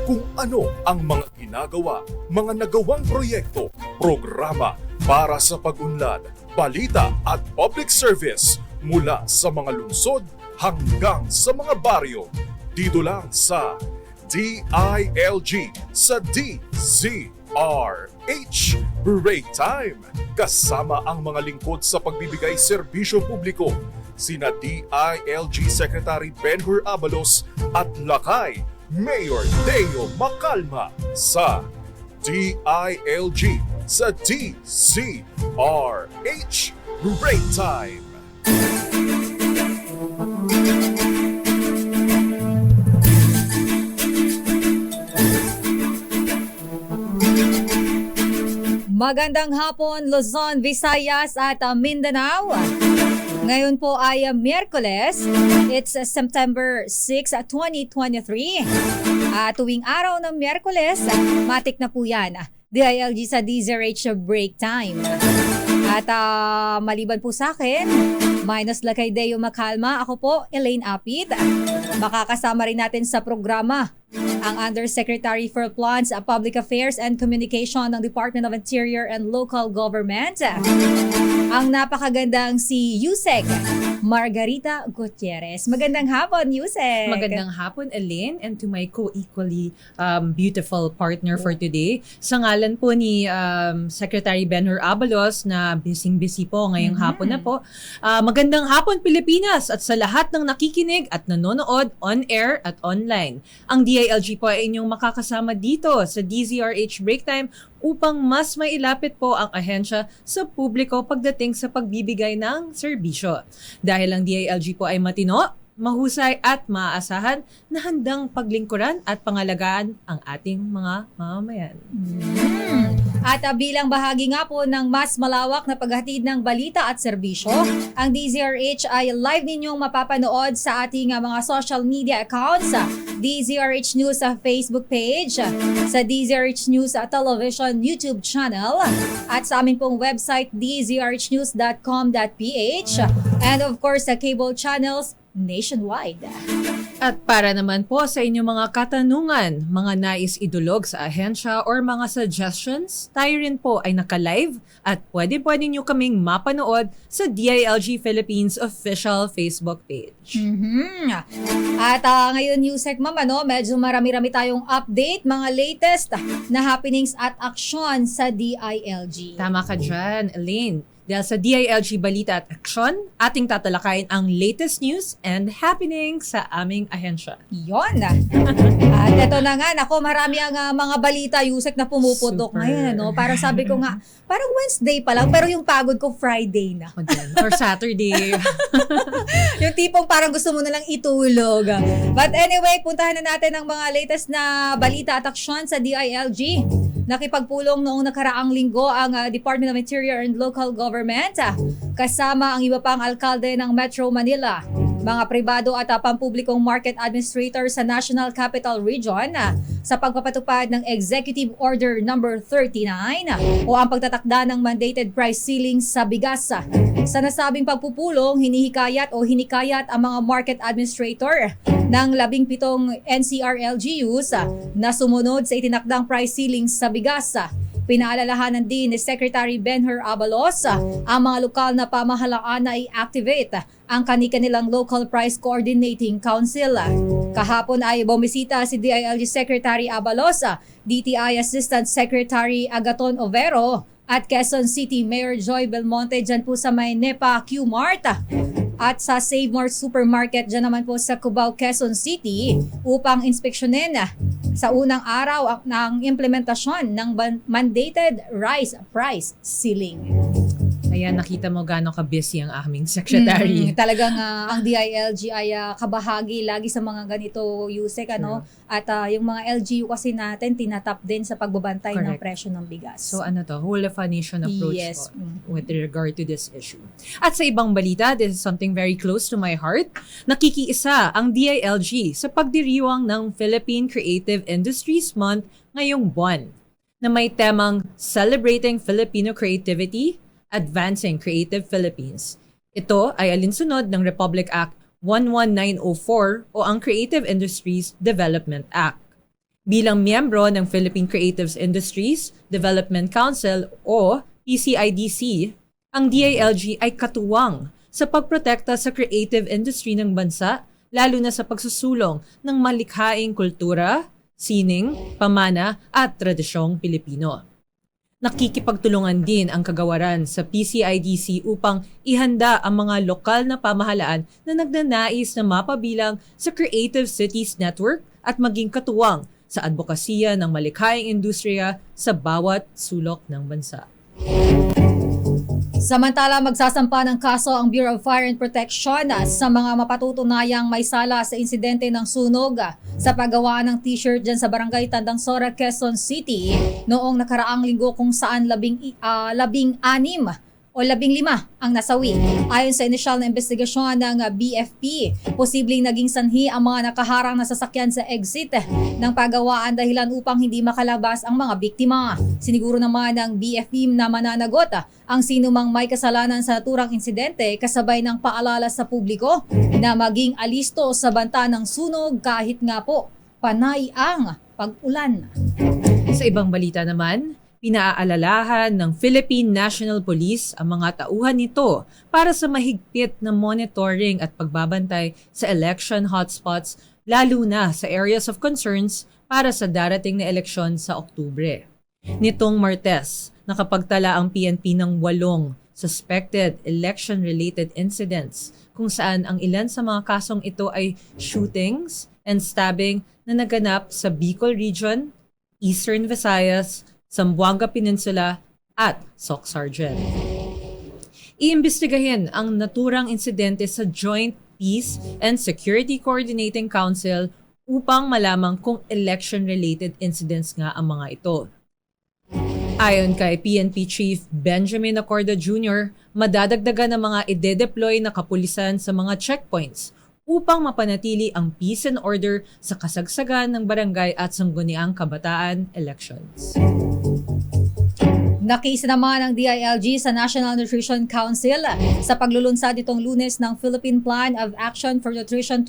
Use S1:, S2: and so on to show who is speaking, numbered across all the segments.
S1: kung ano ang mga ginagawa, mga nagawang proyekto, programa para sa pag-unlad, balita at public service mula sa mga lungsod hanggang sa mga baryo. Dito lang sa DILG sa DZRH Break Time. Kasama ang mga lingkod sa pagbibigay serbisyo publiko, sina DILG Secretary Benhur Abalos at Lakay Mayor Deo Macalma sa DILG sa DZRH Break Time.
S2: Magandang hapon, Luzon, Visayas at Mindanao. Ngayon po ay Miyerkules. It's September 6, 2023. Tuwing araw ng Miyerkules, matik na po yan. DILG sa DZRH Break Time. At maliban po sa akin, minus Lakay Deo Macalma, ako po, Elaine Apit. Makakasama rin natin sa programa ang Undersecretary for Plans, Public Affairs and Communication ng Department of Interior and Local Government, ang napakagandang si Yusek Margarita Gutierrez. Magandang hapon, Yusek.
S3: Magandang hapon, Elaine, and to my co-equally beautiful partner for today. Sa ngalan po ni Secretary Benhur Abalos na busy po ngayong hapon na po. Magandang hapon, Pilipinas, at sa lahat ng nakikinig at nanonood on-air at online. Ang DILG po ay inyong makakasama dito sa DZRH Break Time upang mas mailapit po ang ahensya sa publiko pagdating sa pagbibigay ng serbisyo. Dahil ang DILG po ay matino, mahusay at maaasahan na handang paglingkuran at pangalagaan ang ating mga mamamayan.
S2: At bilang bahagi nga po ng mas malawak na paghatid ng balita at serbisyo, ang DZRH ay live ninyong mapapanood sa ating mga social media accounts, DZRH News sa Facebook page, sa DZRH News Television YouTube channel, at sa aming pong website dzrhnews.com.ph, and of course sa cable channels nationwide.
S3: At para naman po sa inyong mga katanungan, mga nais idulog sa ahensya or mga suggestions, tayo rin po ay naka-live at pwede nyo kaming mapanood sa DILG Philippines official Facebook page.
S2: At ngayon, Yusek Ma'am, medyo marami-rami tayong update, mga latest na happenings at aksyon sa DILG.
S3: Tama ka dyan, Elaine. Dahil sa DILG Balita at Aksyon, ating tatalakayin ang latest news and happenings sa aming ahensya.
S2: Yon. At ito na nga, nako, marami ang mga balita, Yusek, na pumuputok
S3: Super.
S2: ngayon. Parang sabi ko nga, parang Wednesday pa lang, pero yung pagod ko Friday na.
S3: Or Saturday.
S2: Yung tipong parang gusto mo na lang itulog. But anyway, puntahan na natin ang mga latest na balita at aksyon sa DILG. Nakipagpulong noong nakaraang linggo ang Department of Interior and Local Government kasama ang iba pang alkalde ng Metro Manila, mga pribado at pampublikong market administrator sa National Capital Region sa pagpapatupad ng Executive Order number 39 o ang pagtatakda ng mandated price ceiling sa bigas. Sa nasabing pagpupulong, hinikayat ang mga market administrator ng 17 NCR-LGUs na sumunod sa itinakdang price ceiling sa bigas. Pinaalalahanan din ni Secretary Benhur Abalos ang mga lokal na pamahalaan na i-activate ang kanilang Local Price Coordinating Council. Kahapon ay bumisita si DILG Secretary Abalos, DTI Assistant Secretary Agaton Overo at Quezon City Mayor Joy Belmonte dyan po sa may NEPA Q-Mart at sa Save More Supermarket dyan naman po sa Cubao, Quezon City upang inspeksyonin sa unang araw ng implementasyon ng mandated rice price ceiling.
S3: Ayan, nakita mo gaano ka-busy ang aming secretary.
S2: Talagang ang DILG ay kabahagi lagi sa mga ganito, Yusek, At yung mga LGU kasi natin tinatap din sa pagbabantay ng
S3: Correct.
S2: presyo ng bigas.
S3: So whole of a nation approach
S2: Yes.
S3: po with regard to this issue. At sa ibang balita, this is something very close to my heart. Nakikiisa ang DILG sa pagdiriwang ng Philippine Creative Industries Month ngayong buwan na may temang Celebrating Filipino Creativity, Advancing Creative Philippines. Ito ay alinsunod ng Republic Act 11904 o ang Creative Industries Development Act. Bilang miyembro ng Philippine Creative Industries Development Council o PCIDC, ang DILG ay katuwang sa pagprotekta sa creative industry ng bansa, lalo na sa pagsusulong ng malikhaing kultura, sining, pamana at tradisyong Pilipino. Nakikipagtulungan din ang kagawaran sa PCIDC upang ihanda ang mga lokal na pamahalaan na nagnanais na mapabilang sa Creative Cities Network at maging katuwang sa advokasya ng malikhaing industriya sa bawat sulok ng bansa.
S2: Samantala, magsasampa ng kaso ang Bureau of Fire and Protection sa mga mapatutunayang may sala sa insidente ng sunog sa paggawa ng t-shirt dyan sa Barangay Tandang Sora, Quezon City noong nakaraang linggo kung saan 15 o 15 ang nasawi. Ayon sa inisyal na investigasyon ng BFP, posibleng naging sanhi ang mga nakaharang na sasakyan sa exit ng paggawaan dahilan upang hindi makalabas ang mga biktima. Siniguro naman ng BFP na mananagot ang sinumang may kasalanan sa naturang insidente kasabay ng paalala sa publiko na maging alisto sa banta ng sunog kahit nga po panay ang pag-ulan.
S3: Sa ibang balita naman, pinaalalahan ng Philippine National Police ang mga tauhan nito para sa mahigpit na monitoring at pagbabantay sa election hotspots lalo na sa areas of concerns para sa darating na eleksyon sa Oktubre. Nitong Martes, nakapagtala ang PNP ng 8 suspected election-related incidents kung saan ang ilan sa mga kasong ito ay shootings and stabbing na naganap sa Bicol Region, Eastern Visayas, Zamboanga Peninsula at Soc-Sargent. Iimbestigahin ang naturang insidente sa Joint Peace and Security Coordinating Council upang malamang kung election-related incidents nga ang mga ito. Ayon kay PNP Chief Benjamin Acorda Jr., madadagdagan ng mga ide-deploy na kapulisan sa mga checkpoints upang mapanatili ang peace and order sa kasagsagan ng barangay at sangguniang kabataan elections.
S2: Nakiisa naman ang DILG sa National Nutrition Council sa paglulunsad itong Lunes ng Philippine Plan of Action for Nutrition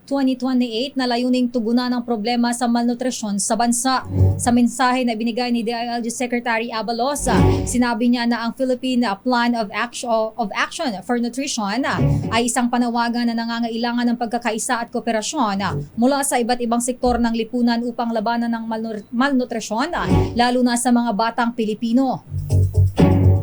S2: 2023-2028 na layuning tugunan ang problema sa malnutrisyon sa bansa. Sa mensahe na binigay ni DILG Secretary Abalos, sinabi niya na ang Philippine Plan of Action for Nutrition ay isang panawagan na nangangailangan ng pagkakaisa at kooperasyon mula sa iba't ibang sektor ng lipunan upang labanan ng malnutrisyon, lalo na sa mga batang Pilipino.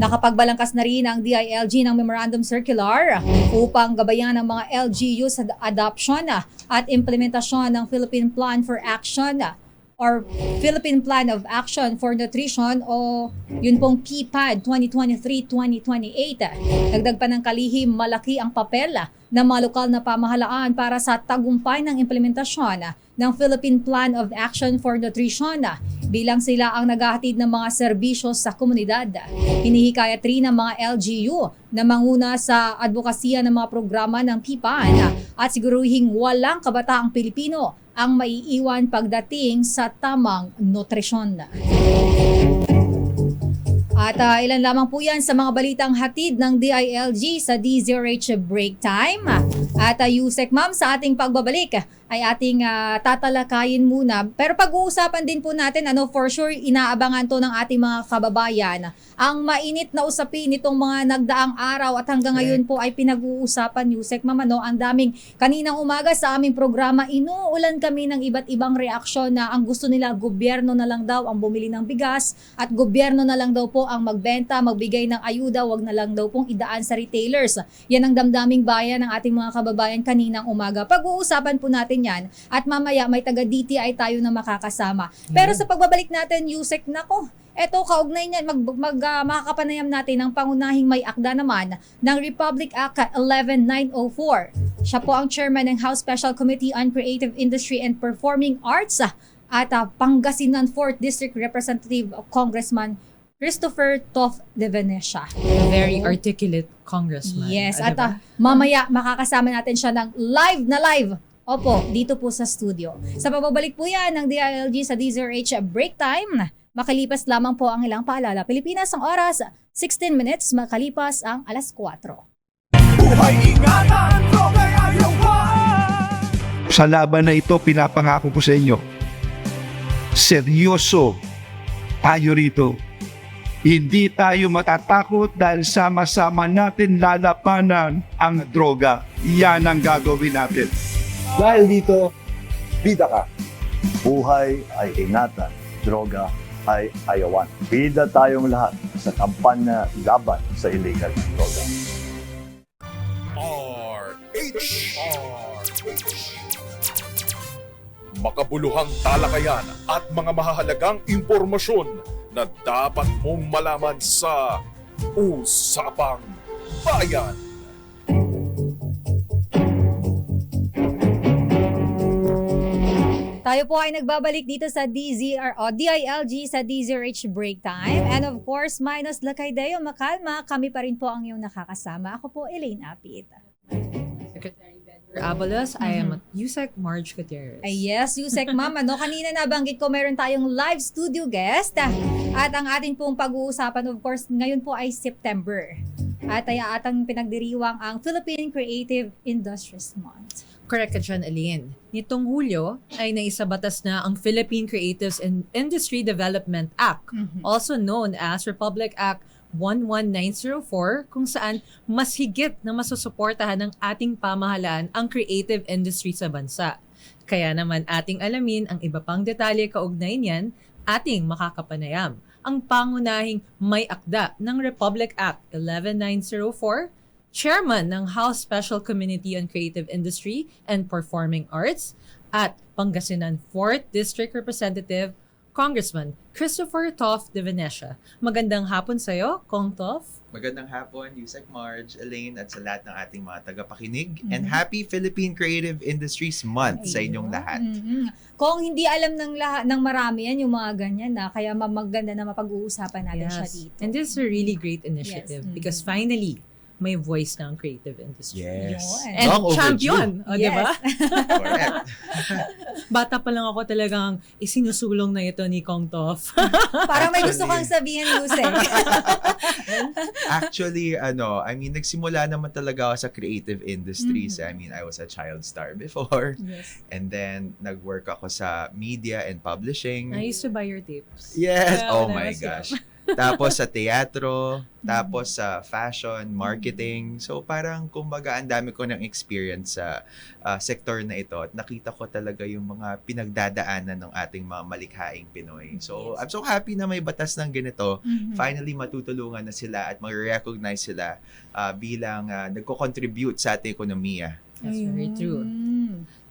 S2: Nakapagbalangkas na rin ang DILG ng Memorandum Circular upang gabayan ang mga LGU sa adoption at implementasyon ng Philippine Plan for Action or Philippine Plan of Action for Nutrition o yun pong PPAD 2023-2028. Dagdag pa ng kalihim, malaki ang papel ng mga lokal na pamahalaan para sa tagumpay ng implementasyon ng Philippine Plan of Action for Nutrition bilang sila ang naghahatid ng mga serbisyo sa komunidad. Hinihikayat rin ng mga LGU na manguna sa advokasya ng mga programa ng PPAD at siguruhing walang kabataang Pilipino ang maiiwan pagdating sa tamang nutrisyon. At ilan lamang po yan sa mga balitang hatid ng DILG sa DZRH Break Time. At Yusek Ma'am, sa ating pagbabalik ay ating tatalakayin muna. Pero pag-uusapan din po natin, for sure, inaabangan to ng ating mga kababayan. Ang mainit na usapin nitong mga nagdaang araw at hanggang ngayon po ay pinag-uusapan, Yusek Ma'am. Ang daming, kaninang umaga sa aming programa, inuulan kami ng iba't ibang reaksyon na ang gusto nila, gobyerno na lang daw ang bumili ng bigas at gobyerno na lang daw po ang magbenta, magbigay ng ayuda, wag na lang daw pong idaan sa retailers. Yan ang damdaming bayan ng ating mga kababayan kaninang umaga. Pag-uusapan po natin yan at mamaya may taga-DTI tayo na makakasama. Pero sa pagbabalik natin, Yusek, nako, eto kaugnay niyan, makakapanayam natin ang pangunahing may akda naman ng Republic Act 11904. Siya po ang chairman ng House Special Committee on Creative Industry and Performing Arts at Pangasinan 4th District Representative Congressman Christopher Tof de Venecia.
S3: A very articulate congressman.
S2: Yes,
S3: Diba?
S2: at mamaya makakasama natin siya ng live. Opo, dito po sa studio. Sa pababalik po yan ng DILG sa DZRH Break Time, makalipas lamang po ang ilang paalala. Pilipinas ang oras, 16 minutes, makalipas ang alas 4.
S1: Buhay ingatan, Rogay Ayawan!
S4: Sa laban na ito, pinapangako ko sa inyo, seryoso tayo rito. Hindi tayo matatakot dahil sama-sama natin lalabanan ang droga. Yan ang gagawin natin.
S5: Dahil dito, bida ka. Buhay ay ingatan, droga ay ayawan. Bida tayong lahat sa kampanya laban sa illegal na droga.
S1: RH. Makabuluhang talakayan at mga mahahalagang impormasyon na dapat mong malaman sa Usapang Bayan.
S2: Tayo po ay nagbabalik dito sa DILG sa DZRH Break Time. And of course, minus Lacaydeo Macalma, kami pa rin po ang iyong nakakasama. Ako po, Elaine Apit.
S3: Secretary Benhur Abalos, I am at USEC Marge Gutierrez.
S2: Ay yes, Yusek Ma'am. Kanina nabanggit ko meron tayong live studio guest. At ang ating pong pag-uusapan, of course, ngayon po ay September. At ay atang pinagdiriwang ang Philippine Creative Industries Month.
S3: Correct ka dyan, Aline. Nitong Hulyo ay naisabatas na ang Philippine Creatives and Industry Development Act, also known as Republic Act 11904, kung saan mas higit na masusuportahan ng ating pamahalaan ang creative industry sa bansa. Kaya naman ating alamin ang iba pang detalye kaugnay niyan, ating makakapanayam. Ang pangunahing may akda ng Republic Act 11904, Chairman ng House Special Committee on Creative Industry and Performing Arts at Pangasinan 4th District Representative, Congressman Christopher Toff de Venecia. Magandang hapon sa'yo, Kong Toff.
S6: Magandang hapon, Yusek Marge, Elaine, at sa lahat ng ating mga tagapakinig. And happy Philippine Creative Industries Month sa inyong lahat.
S2: Kung hindi alam ng lahat ng marami yan, yung mga ganyan na, kaya maganda na mapag-uusapan natin siya dito.
S3: And this is a really great initiative because finally, may voice ng creative industry.
S6: Yes.
S2: Yun.
S3: And
S6: Long overdue.
S3: champion, o, di ba?
S6: Correct.
S3: Bata pa lang ako talagang isinusulong na ito ni Kong Toff.
S2: Parang may gusto kang sabihin, Yusek.
S6: Actually, nagsimula naman talaga ako sa creative industries. I mean, I was a child star before.
S2: Yes.
S6: And then, nag-work ako sa media and publishing.
S3: I used to buy your tapes.
S6: Yes!
S3: Yeah,
S6: Oh
S3: when I
S6: my
S3: was young.
S6: gosh. Tapos sa teatro, tapos sa fashion, marketing. So parang kumbaga ang dami ko ng experience sa sektor na ito at nakita ko talaga yung mga pinagdadaanan ng ating mga malikhaing Pinoy. So I'm so happy na may batas ng ganito. Finally matutulungan na sila at ma-recognize sila bilang nagko-contribute sa ating ekonomiya.
S3: That's very true.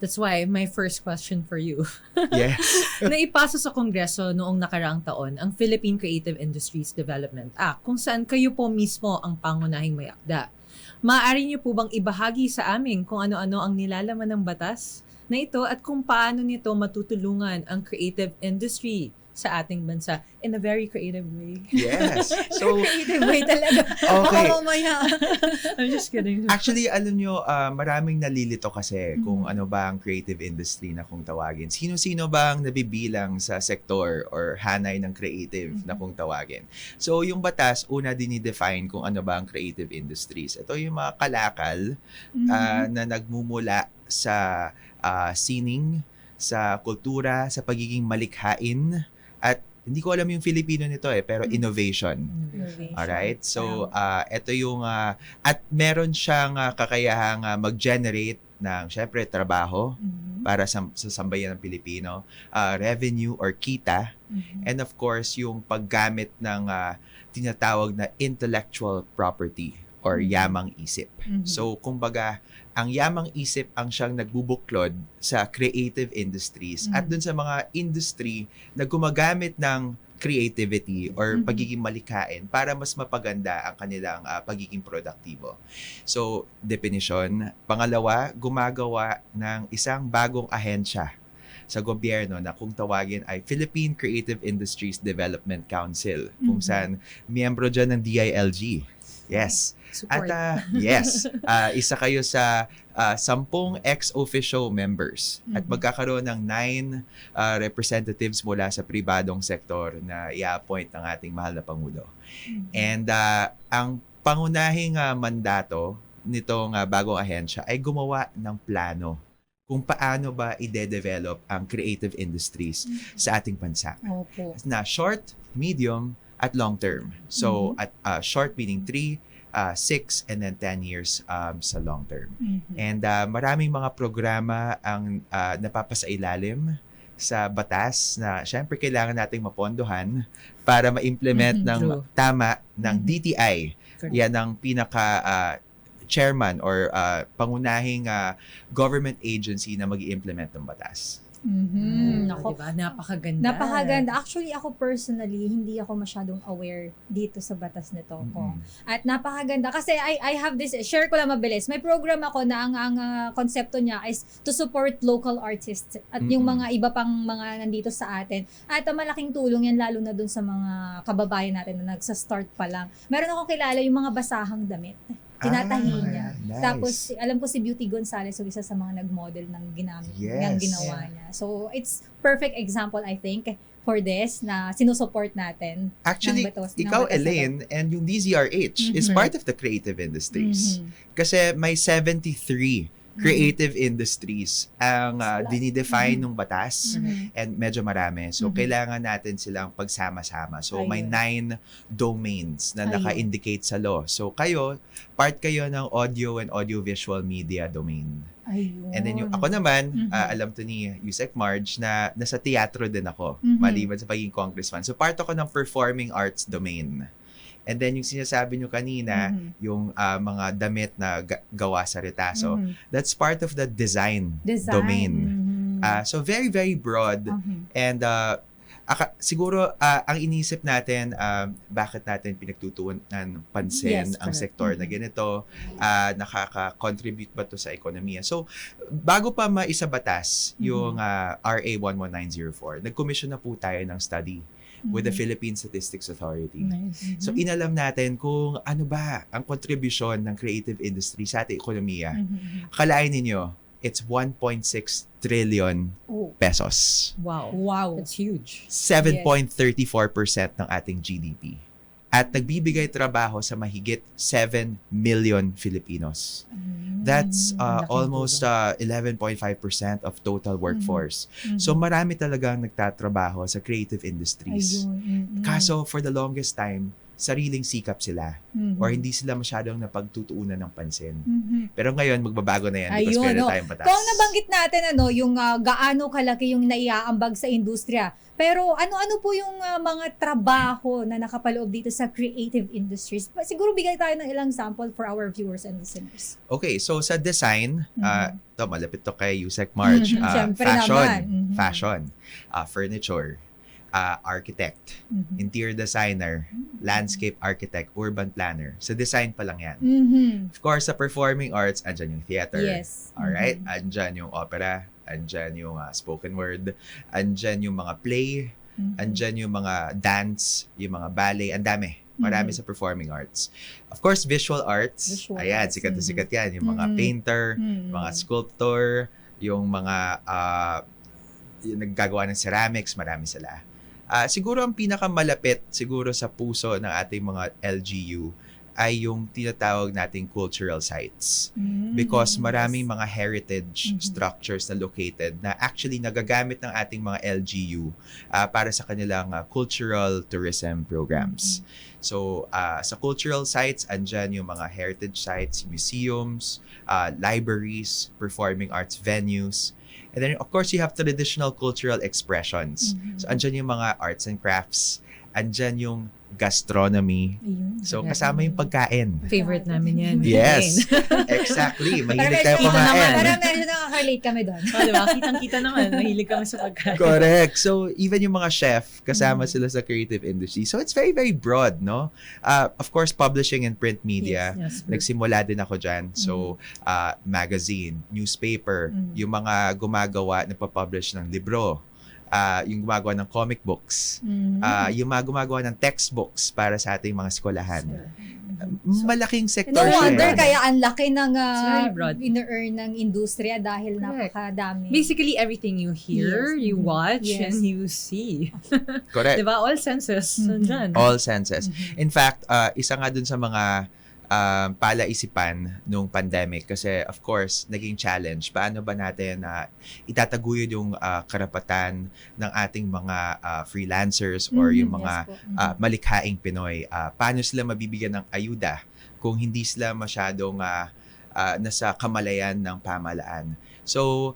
S3: That's why my first question for you.
S6: Yes.
S3: Naipasa sa Kongreso noong nakaraang taon ang Philippine Creative Industries Development Act kung saan kayo po mismo ang pangunahing may akda. Maaari niyo po bang ibahagi sa amin kung ano-ano ang nilalaman ng batas na ito at kung paano nito matutulungan ang creative industry sa ating bansa in a very creative way?
S6: Yes. So,
S2: Creative way talaga.
S6: Okay.
S2: Baka mamaya.
S3: I'm just kidding.
S6: actually, alam nyo, maraming nalilito kasi kung ano ba ang creative industry na kung tawagin. Sino-sino ba ang nabibilang sa sektor or hanay ng creative na kung tawagin. So, yung batas, una dinidefine kung ano ba ang creative industries. Ito yung mga kalakal na nagmumula sa sining, sa kultura, sa pagiging malikhain, at hindi ko alam yung Filipino nito pero innovation. Alright? So, ito yung, at meron siyang kakayahang mag-generate ng, syempre, trabaho para sa sambayan ng Pilipino, revenue or kita, and of course, yung paggamit ng tinatawag na intellectual property or yamang isip. So, kumbaga, ang yamang isip ang siyang nagbubuklod sa creative industries at dun sa mga industry na gumagamit ng creativity or pagiging malikhain para mas mapaganda ang kanilang pagiging produktibo. So, definition. Pangalawa, gumagawa ng isang bagong ahensya sa gobyerno na kung tawagin ay Philippine Creative Industries Development Council, kung saan miyembro dyan ng DILG. Yes.
S3: Support.
S6: At yes, isa kayo sa 10 ex-officio members at magkakaroon ng 9 representatives mula sa pribadong sektor na i-appoint ng ating mahal na Pangulo. And ang pangunahing mandato nitong bagong ahensya ay gumawa ng plano kung paano ba i-develop ang creative industries sa ating bansa.
S2: Opo.
S6: Na short, medium, at long term. So, at short meaning 3, 6, and then 10 years sa long term. And maraming mga programa ang napapasailalim sa batas na syempre kailangan nating mapondohan para ma-implement ng
S3: True.
S6: tama ng DTI.
S3: Correct.
S6: Yan ang pinaka chairman or pangunahing government agency na mag-i-implement ng batas.
S2: Nako.
S3: Diba? Napakaganda.
S2: Napakaganda. Actually, ako personally, hindi ako masyadong aware dito sa batas nito ko. At napakaganda. Kasi I have this, share ko lang mabilis. May program ako na ang konsepto niya is to support local artists at yung mga iba pang mga nandito sa atin. At malaking tulong yan lalo na dun sa mga kababayan natin na nagsa-start pa lang. Meron akong kilala yung mga basahang damit. Tinatahi niya.
S6: Nice.
S2: Tapos, alam ko si Beauty Gonzales, so isa sa mga nag-model ng
S6: Yes.
S2: ginawa niya. So, it's perfect example, I think, for this na sinusupport natin.
S6: Actually,
S2: ng batas
S6: ikaw,
S2: na to.
S6: Elaine, and yung DZRH is part of the creative industries. Kasi may 73 creative industries ang dinidefine ng batas and medyo marami. So, kailangan natin silang pagsama-sama. So, may
S2: Ayun.
S6: 9 domains na
S2: Ayun.
S6: naka-indicate sa law. So, part kayo ng audio and audiovisual media domain.
S2: Ayun.
S6: And then ako naman, alam to ni Yusek Marge na nasa teatro din ako, maliban sa pagiging congressman. So, part ako ng performing arts domain. And then yung sinasabi nyo kanina, yung mga damit na gawa sa retaso, that's part of the design domain. So very, very broad. And siguro ang inisip natin, bakit natin pinagtutuunan ng pansin
S2: Yes,
S6: ang
S2: correct.
S6: sektor na ganito, nakaka-contribute ba to sa ekonomiya? So bago pa maisabatas yung RA 11904, nag-commission na po tayo ng study with the Philippine Statistics Authority.
S3: Nice.
S6: So inalam natin kung ano ba ang kontribusyon ng creative industry sa ating ekonomiya. Kalain ninyo, it's 1.6 trillion
S2: Oh.
S6: pesos.
S3: Wow.
S2: Wow.
S3: That's huge.
S6: 7.34% ng ating GDP. At nagbibigay trabaho sa mahigit 7 million Filipinos. That's
S3: Malaking
S6: almost 11.5% of total workforce. So marami talagang nagtatrabaho sa creative industries.
S2: Ayun.
S6: Kaso for the longest time, sariling sikap sila or hindi sila masyadong napagtutuunan ng pansin. Pero ngayon, magbabago na yan because
S2: Ayun,
S6: meron
S2: no.
S6: tayong batas.
S2: Kung nabanggit natin yung gaano kalaki yung naiaambag sa industriya. Pero ano-ano po yung mga trabaho na nakapaloob dito sa creative industries? Siguro bigay tayo ng ilang sample for our viewers and listeners.
S6: Okay, so sa design, malapit to kay Yusek Marge.
S2: Siyempre naman.
S6: Fashion, furniture, architect, interior designer, landscape architect, urban planner. Sa design pa lang yan. Of course, sa performing arts, andyan yung theater.
S2: Yes.
S6: Alright? Andyan yung opera, andyan yung spoken word, andyan yung mga play, andyan yung mga dance, yung mga ballet, ang dami. Marami sa performing arts. Of course, visual arts.
S2: Visual
S6: Ayan,
S2: arts.
S6: sikat na sikat yan. Yung mga painter, mga sculptor, yung mga yung naggagawa ng ceramics, marami sila. Siguro ang pinakamalapit siguro sa puso ng ating mga LGU ay yung tinatawag nating cultural sites. Because maraming mga heritage structures na located na actually nagagamit ng ating mga LGU para sa kanilang cultural tourism programs. So, sa cultural sites, andyan yung mga heritage sites, museums, libraries, performing arts venues. And then, of course, you have traditional cultural expressions. So, andyan yung mga arts and crafts. Andyan yung gastronomy.
S2: Ayun.
S6: So, kasama yung pagkain.
S3: Favorite namin yan.
S6: Yes, exactly. Mahilig tayo
S2: Parang
S6: kumain.
S2: medyo nakaka-relate kami doon.
S3: Oh, diba? Kitang-kita naman. Mahilig kami sa pagkain.
S6: Correct. So, even yung mga chef, kasama sila sa creative industry. So, it's very, very broad, no? Of course, publishing and print media.
S3: Yes.
S6: Nagsimula din ako dyan. So, magazine, newspaper, yung mga gumagawa, nagpa-publish ng libro, yung gumagawa ng comic books, yung mga gumagawa ng textbooks para sa ating mga eskwelahan. Malaking sektor
S2: No wonder
S6: siya.
S2: kaya ang laki ng
S3: very broad.
S2: ine-earn ng industriya dahil
S3: Correct.
S2: napakadami.
S3: Basically, everything you hear,
S2: Yes.
S3: you watch,
S2: Yes.
S3: and you see.
S6: Correct.
S3: Diba? All senses. Nandyan.
S6: All senses. In fact, isa nga dun sa mga palaisipan nung pandemic kasi of course naging challenge paano ba natin itataguyod yung karapatan ng ating mga freelancers or yung mga malikhaing Pinoy, paano sila mabibigyan ng ayuda kung hindi sila masyadong nasa kamalayan ng pamahalaan. So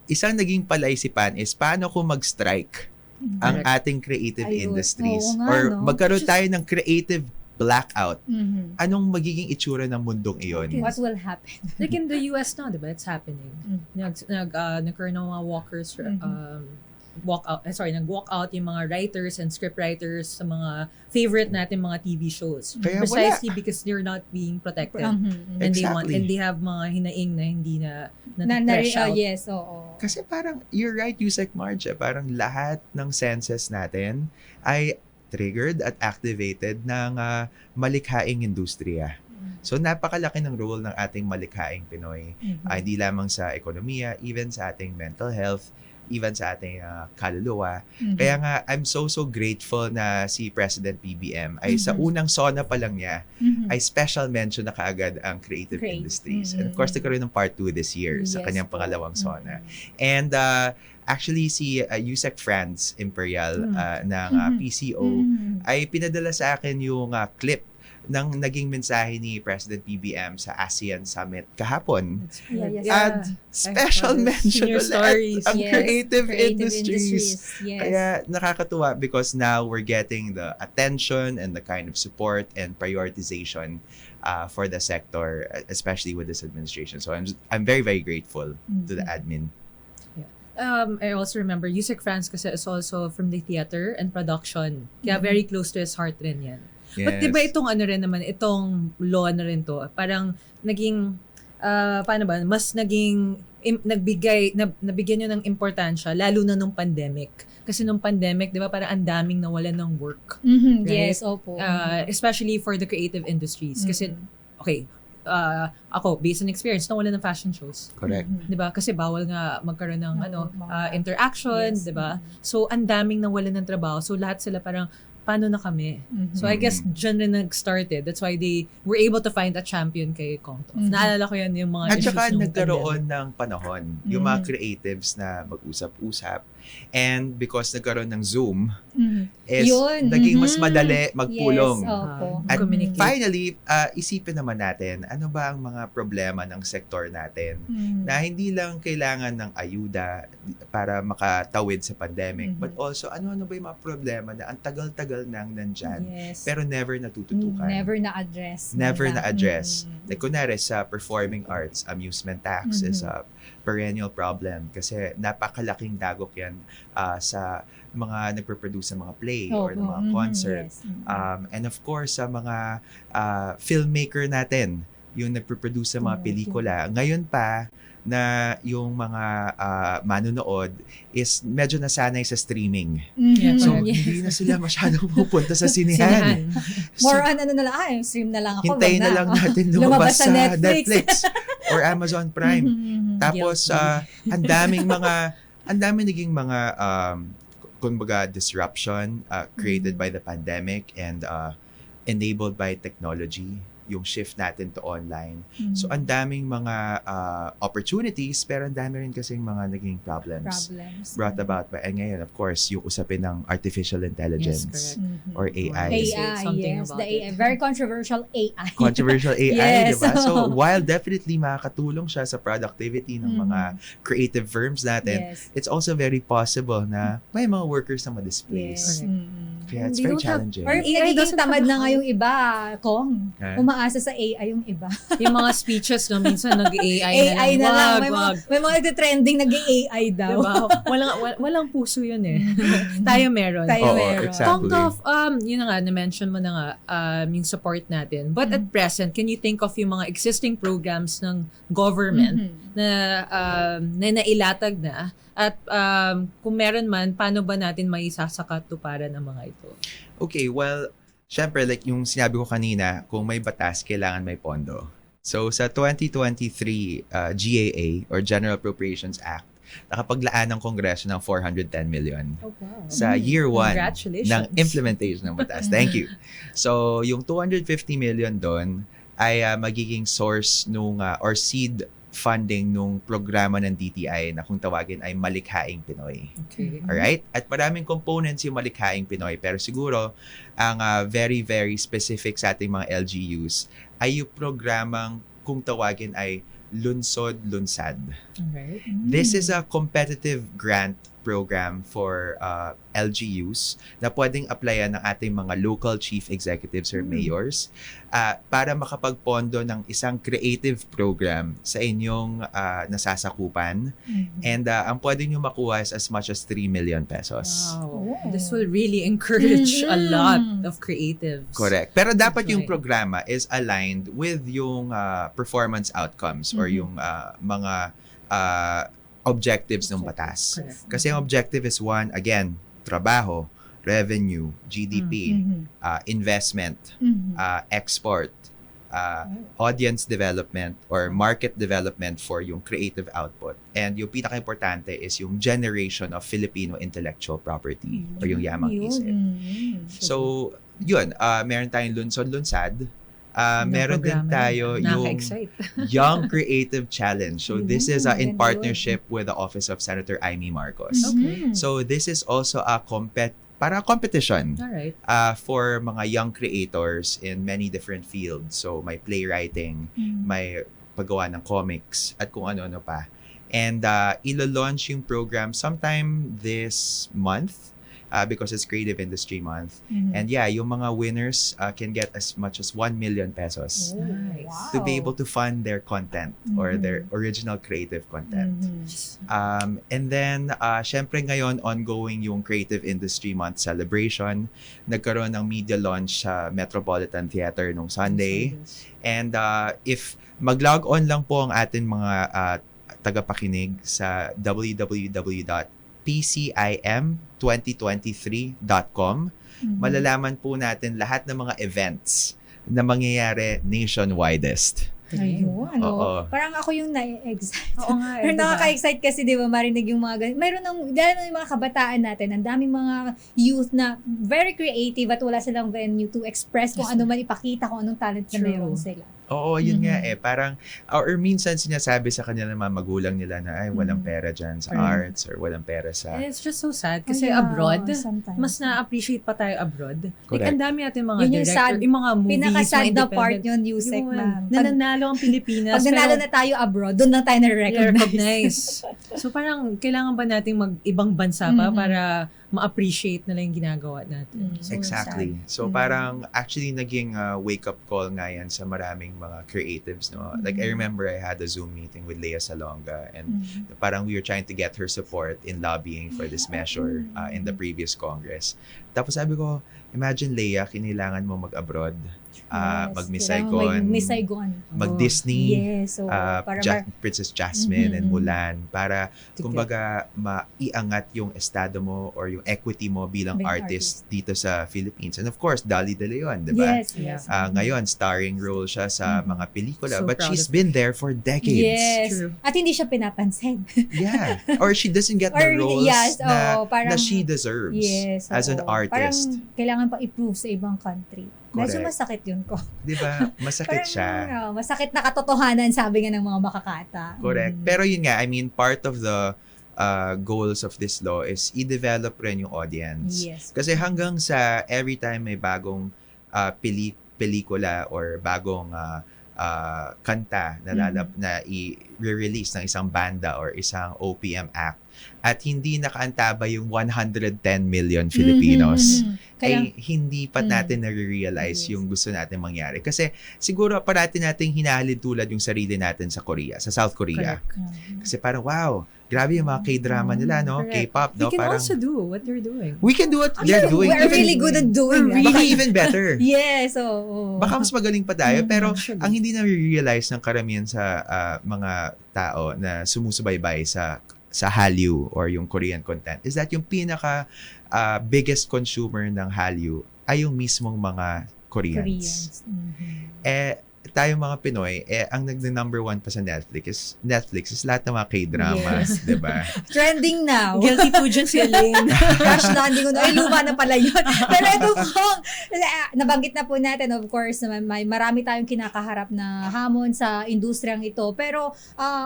S6: isang naging palaisipan is paano kung mag-strike ang ating creative
S2: Ayun.
S6: industries
S2: Oo nga,
S6: or
S2: no?
S6: magkaroon tayo ng creative blackout.
S2: Mhm.
S6: Anong magiging itsura ng mundong iyon?
S2: What will happen?
S3: Like in the US now, di ba? It's happening. Nagkaroon ng mga walkers, nag-walk out yung mga writers and script writers sa mga favorite natin mga TV shows.
S6: Kaya
S3: Precisely because they're not being protected.
S2: Mhm.
S3: And
S6: Exactly.
S3: they have mga hinaing na hindi na
S2: Na-fresh
S3: out.
S2: yes, oo.
S6: Kasi parang, you're right, Yusek Marge, parang lahat ng senses natin ay triggered at activated ng malikhaing industriya. So napakalaki ng role ng ating malikhaing Pinoy. Hindi lamang sa ekonomiya, even sa ating mental health, even sa ating kaluluwa. Kaya nga, I'm so grateful na si President PBM ay sa unang SONA pa lang niya, ay special mention na kaagad ang creative industries. And of course, nagkaroon ng part 2 this year sa kanyang pangalawang SONA. And actually, si Yusek Franz Imperial ng PCO ay pinadala sa akin yung clip ng naging mensahe ni President PBM sa ASEAN Summit kahapon.
S2: Yes.
S6: And special mention
S3: Your
S6: ulit
S3: stories.
S6: ang creative industries.
S2: Yes.
S6: Kaya nakakatuwa because now we're getting the attention and the kind of support and prioritization for the sector, especially with this administration. So I'm very, very grateful to the admin.
S3: I also remember Yusek Franz kasi is also from the theater and production. Kaya very close to his heart rin yan. But diba itong ano rin naman, itong law na rin to, parang naging, paano ba, mas naging, nabigyan nyo ng importansya, lalo na nung pandemic. Kasi nung pandemic, di ba, parang ang daming nawalan ng work. Right?
S2: Yes, opo.
S3: Especially for the creative industries. Kasi, okay, ako, based on experience, nawalan ng fashion shows.
S6: Correct.
S3: 'Di ba? Kasi bawal nga magkaroon ng interaction,
S2: Yes.
S3: 'di ba? So ang daming nawalan ng trabaho. So lahat sila parang paano na kami? So I guess dyan rin nag-started. That's why they were able to find a champion kay Kong Tof. Naalala ko yan yung mga
S6: At
S3: issues
S6: saka
S3: nung
S6: nagkaroon ng panahon yung mga creatives na mag-usap-usap. And because nagkaroon ng Zoom, is
S2: Yun.
S6: naging mas madali magpulong.
S2: Yes, opo.
S6: At
S3: communicate.
S6: finally, isipin naman natin, ano ba ang mga problema ng sektor natin na hindi lang kailangan ng ayuda para makatawid sa pandemic, but also ano ba yung mga problema na ang tagal-tagal nang nandyan,
S2: Yes.
S6: pero never natututukan.
S2: Never na-address.
S6: Never
S2: Wala.
S6: na-address. Like kunwari sa performing arts, amusement tax is a perennial problem kasi napakalaking dagok yan sa mga nagpe-produce ng mga play or ng mga concert.
S2: Yes.
S6: And of course, sa mga filmmaker natin, yung nagpe-produce ng mga pelikula. Ngayon pa, na yung mga manonood is medyo nasanay sa streaming.
S3: Yeah,
S6: So,
S3: correct.
S6: hindi na sila masyadong pupunta sa sinehan.
S2: More on ano na lang, stream na lang ako.
S6: Hintayin
S2: wag
S6: na lang natin lumabas sa
S2: Netflix.
S6: Netflix or Amazon Prime. Tapos, ang daming naging mga kumbaga disruption created by the pandemic and enabled by technology, yung shift natin to online. So, ang daming mga opportunities, pero ang dami rin kasing mga naging problems brought about by, and ngayon, of course, yung usapin ng artificial intelligence
S3: correct.
S6: or AI.
S3: Say
S2: AI,
S3: something
S2: yes.
S3: about
S2: The AI. Very controversial AI.
S6: Controversial AI,
S2: Yes.
S6: di ba? So, while definitely makakatulong siya sa productivity ng mga creative firms natin,
S2: Yes.
S6: it's also very possible na may mga workers na ma-displace.
S2: Yes.
S6: Kaya it's
S3: They
S6: very
S3: don't have-
S6: challenging.
S2: Or
S3: AI
S2: nagiging
S3: doesn't
S2: tamad
S3: have
S2: na
S3: a
S2: nga yung iba, Kong.
S6: Ha?
S2: Umaasa sa AI yung iba.
S3: Yung mga speeches, no, minsan nag-AI
S2: AI na lang.
S3: Wag.
S2: May mga nagte-trending nag-AI daw.
S3: Diba? Walang puso yun eh. Tayo meron.
S2: Tayo
S6: Oo,
S2: meron.
S6: exactly.
S3: Kong Tof, yun na nga, na-mention mo na nga, yung support natin. But at present, can you think of yung mga existing programs ng government na nailatag na? At kung meron man, paano ba natin may sasakatuparan ang mga ito?
S6: Okay, well, syempre, like yung sinabi ko kanina, kung may batas, kailangan may pondo. So, sa 2023 GAA or General Appropriations Act, nakapaglaan ng Kongreso ng 410 million
S3: Oh, wow.
S6: sa year 1
S3: Congratulations.
S6: ng implementation ng batas. Thank you. So, yung 250 million doon ay magiging source nung or seed funding nung programa ng DTI na kung tawagin ay Malikhaing Pinoy.
S3: Okay.
S6: Alright? At maraming components yung Malikhaing Pinoy. Pero siguro, ang very, very specific sa ating mga LGUs ay yung programang kung tawagin ay Lunsod Lunsad.
S3: Alright.
S6: This is a competitive grant program for LGUs na pwedeng applyan ng ating mga local chief executives or mayors para makapagpondo ng isang creative program sa inyong nasasakupan. And ang pwede nyo makuha is as much as 3 million pesos.
S3: Wow. This will really encourage a lot of creatives.
S6: Correct. Pero dapat yung
S3: Right.
S6: programa is aligned with yung performance outcomes or yung mga objectives ng batas.
S3: Correct.
S6: Kasi ang objective is one, again, trabaho, revenue, GDP, investment, export, audience development or market development for yung creative output. And yung pinaka-importante is yung generation of Filipino intellectual property or yung yamang isip. So, yun, meron tayong Lunsod-Lunsad. Meron din tayo yung
S3: Nakaka-excite.
S6: Young Creative Challenge. So this is in
S2: ganda
S6: partnership with the Office of Senator Amy Marcos.
S3: Okay.
S6: So this is also a competition
S3: Alright.
S6: for mga young creators in many different fields. So may playwriting, may paggawa ng comics, at kung ano-ano pa. And ilo-launch yung program sometime this month because it's Creative Industry Month. And yeah, yung mga winners can get as much as 1 million pesos
S3: Nice.
S6: to be able to fund their content or their original creative content. And then, syempre ngayon, ongoing yung Creative Industry Month celebration. Nagkaroon ng media launch sa Metropolitan Theater nung Sunday. And if mag-log on lang po ang atin mga tagapakinig sa www.pcim2023.com, malalaman po natin lahat ng mga events na mangyayari nationwidest.
S2: Ayun.
S6: Oo.
S2: Parang ako yung na-excite.
S3: Oo nga.
S2: Pero nakaka-excite kasi, di ba, marinig yung mga ganun. Mayroon dahil yung mga kabataan natin, ang daming mga youth na very creative at wala silang venue to express kung ano man ipakita, kung anong talent na
S3: True.
S2: meron sila.
S6: Oo, yun nga eh. Parang, or minsan sinasabi sa kanila ng mga magulang nila na, ay, walang pera dyan sa arts or walang pera sa...
S3: And it's just so sad kasi
S2: Oh, yeah,
S3: abroad,
S2: sometimes.
S3: mas na-appreciate pa tayo abroad. Like,
S6: Correct.
S3: ang dami natin mga
S2: Yun yung
S3: director,
S2: sad-
S3: yung mga movies,
S2: Pinaka-sad
S3: mga
S2: na part
S3: independent.
S2: yun, Yusek,
S3: Yun.
S2: ma'am.
S3: Nananalo ang Pilipinas.
S2: Pag nanalo
S3: pero
S2: na tayo abroad, doon lang tayo na-recognize.
S3: recognize. So parang kailangan ba nating mag-ibang bansa pa para ma-appreciate nila yung ginagawa natin? So,
S6: Exactly. So parang actually naging wake-up call nga yan sa maraming mga creatives. No? Like I remember I had a Zoom meeting with Lea Salonga and parang we were trying to get her support in lobbying for this measure in the previous Congress. Tapos sabi ko, imagine Lea, kinailangan mo mag-abroad, mag-Miss Saigon,
S2: Miss Saigon.
S6: mag-Disney,
S2: Yes. So, para
S6: Princess Jasmine and Mulan para
S3: To
S6: kumbaga maiangat yung estado mo or yung equity mo bilang
S2: Being
S6: artist dito sa Philippines. And of course, Dali De Leon, di ba?
S2: Yes, yes.
S6: Ngayon, starring role siya sa mga pelikula.
S3: So
S6: but
S3: proud
S6: she's
S3: of
S6: been there for decades.
S2: Yes.
S3: True.
S2: At hindi siya pinapansin.
S6: Yeah. Or she doesn't get the
S2: Or,
S6: roles
S2: yes,
S6: na,
S2: parang-
S6: na she deserves
S2: Yes.
S6: as an
S2: oo. Parang
S6: artist.
S2: kailangan pang i-prove sa ibang country. Medyo
S6: Correct.
S2: masakit yun ko.
S6: Di ba? Masakit
S2: Parang,
S6: siya.
S2: masakit na katotohanan, sabi nga ng mga makakata.
S6: Correct. Pero yun nga, I mean, part of the goals of this law is i-develop rin yung audience.
S2: Yes.
S6: Kasi hanggang sa every time may bagong pelikula or bagong kanta na i-release ng isang banda or isang OPM act at hindi nakaantaba yung 110 million Filipinos,
S2: Kaya,
S6: ay hindi pa natin nare-realize
S2: Yes.
S6: yung gusto natin mangyari. Kasi siguro parati nating hinahalid tulad yung sarili natin sa Korea, sa South Korea.
S3: Correct.
S6: Kasi parang wow, grabe yung mga K-drama nila, no?
S3: Correct.
S6: K-pop, no?
S3: We can
S6: Parang
S3: also do what they're doing.
S6: we can do what they're doing.
S2: we're
S6: even-
S2: really good at doing that.
S6: Baka even better.
S2: Yes, oo.
S6: Baka mas magaling pa tayo. Pero
S3: actually.
S6: ang hindi na-realize ng karamihan sa mga tao na sumusubaybay sa Hallyu or yung Korean content is that yung pinaka biggest consumer ng Hallyu ay yung mismong mga Koreans.
S2: Koreans. Mhm.
S6: tayo mga Pinoy, ang nag-number one pa sa Netflix is lahat ng mga K-dramas, di ba?
S2: Trending now.
S3: Guilty po dyan si Elaine.
S2: Crash landing ko na. Ay, luma na pala yun. Pero ito po, nabanggit na po natin, of course, may marami tayong kinakaharap na hamon sa industriyang ito. Pero